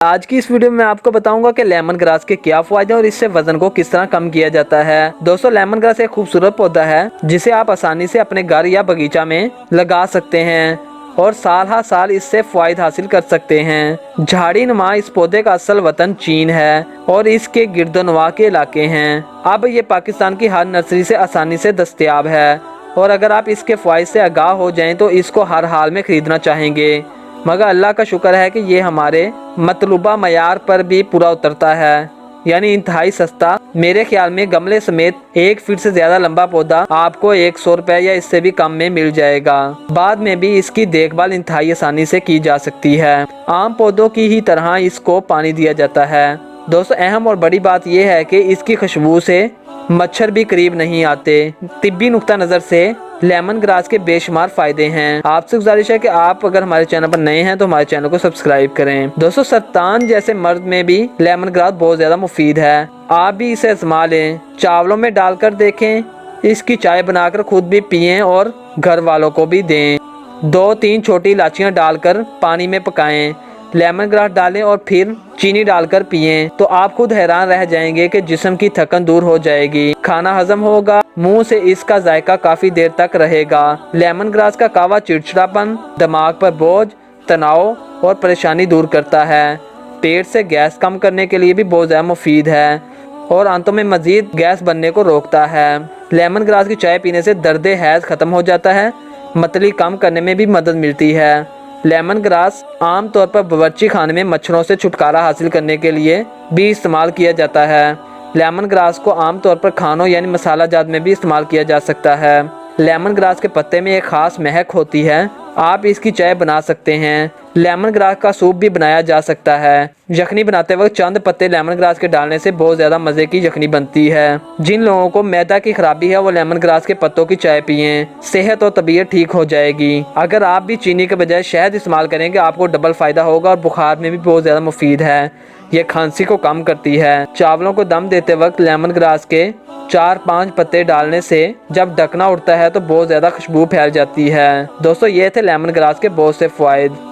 आज की इस वीडियो में मैं आपको बताऊंगा कि लेमन ग्रास के क्या फायदे और इससे वजन को किस तरह कम किया जाता है। दोस्तों, लेमन ग्रास एक खूबसूरत पौधा है जिसे आप आसानी से अपने घर या बगीचा में लगा सकते हैं और साल हर साल इससे फायदा हासिल कर सकते हैं। झाड़ी नुमा इस पौधे का असल वतन चीन है और इसके गिरदोनवा के इलाके हैं। अब ये पाकिस्तान की हर नर्सरी से आसानी से दस्तयाब है और अगर आप इसके फायदे से आगाह हो जाएं तो इसको हर हाल में खरीदना चाहेंगे। मगर अल्लाह का शुक्र है कि ये हमारे मतलूबा मयार पर भी पूरा उतरता है, यानी इंतहाई सस्ता। मेरे ख्याल में गमले समेत 1 फीट से ज्यादा लंबा पौधा आपको 100 रुपए या इससे भी कम में मिल जाएगा। बाद में भी इसकी देखभाल इंतहाई आसानी से की जा सकती है। आम पौधों की ही तरह इसको पानी दिया जाता है। दोस्तों, अहम और बड़ी बात यह है कि इसकी खुशबू से मच्छर भी करीब नहीं आते। तिब्बी नुक्ता नज़र से लेमन ग्रास के बेशुमार फायदे हैं। आपसे गुजारिश है कि आप अगर हमारे चैनल पर नए हैं तो हमारे चैनल को सब्सक्राइब करें। दोस्तों, सरतान जैसे मर्द में भी लेमन ग्रास बहुत ज्यादा मुफीद है। आप भी इसे आजमा लें, चावलों में डालकर देखें, इसकी चाय बनाकर खुद भी पिएं और घर वालों को भी दें। 2-3 छोटी इलायचियाँ डालकर पानी में पकाएं, लेमन ग्रास डालें और फिर चीनी डालकर पिएं तो आप खुद हैरान रह जाएंगे कि जिस्म की थकन दूर हो जाएगी, खाना हजम होगा, मुंह से इसका जायका काफी देर तक रहेगा। लेमन ग्रास का कावा चिड़चिड़ापन, दिमाग पर बोझ, तनाव और परेशानी दूर करता है। पेट से गैस कम करने के लिए भी बहुत ज़्यादा मुफीद है और आंतों में मजीद गैस बनने को रोकता है। लेमन ग्रास की चाय पीने से दर्द हैज खत्म हो जाता है, मतली कम करने में भी मदद मिलती है। लेमन ग्रास आमतौर पर बावर्ची खाने में मच्छरों से छुटकारा हासिल करने के लिए भी इस्तेमाल किया जाता है। लेमन ग्रास को आमतौर पर खानों यानी मसाला जात में भी इस्तेमाल किया जा सकता है। लेमन ग्रास के पत्ते में एक खास महक होती है। आप इसकी चाय बना सकते हैं। लेमन ग्रास का सूप भी बनाया जा सकता है। यखनी बनाते वक्त चंद पत्ते लेमन ग्रास के डालने से बहुत ज़्यादा मज़े की यखनी बनती है। जिन लोगों को मैदा की खराबी है वो लेमन ग्रास के पत्तों की चाय पिएं, सेहत और तबीयत ठीक हो जाएगी। अगर आप भी चीनी के बजाय शहद इस्तेमाल करेंगे आपको डबल फ़ायदा होगा और बुखार में भी बहुत ज़्यादा मुफीद है। ये खांसी को कम करती है। चावलों को दम देते वक्त लेमन ग्रास के 4-5 पत्ते डालने से जब ढकना उठता है तो बहुत ज़्यादा खुशबू फैल जाती है। दोस्तों, ये थे लेमन ग्रास के बहुत से फ़ायदे।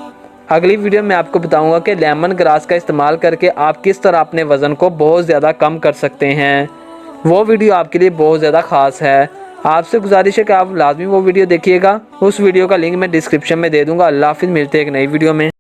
अगली वीडियो में आपको बताऊंगा कि लेमन ग्रास का इस्तेमाल करके आप किस तरह अपने वज़न को बहुत ज़्यादा कम कर सकते हैं। वो वीडियो आपके लिए बहुत ज़्यादा ख़ास है। आपसे गुजारिश है कि आप लाजमी वो वीडियो देखिएगा। उस वीडियो का लिंक मैं डिस्क्रिप्शन में दे दूँगा। अल्लाह हाफ़िज़, मिलते हैं एक नई वीडियो में।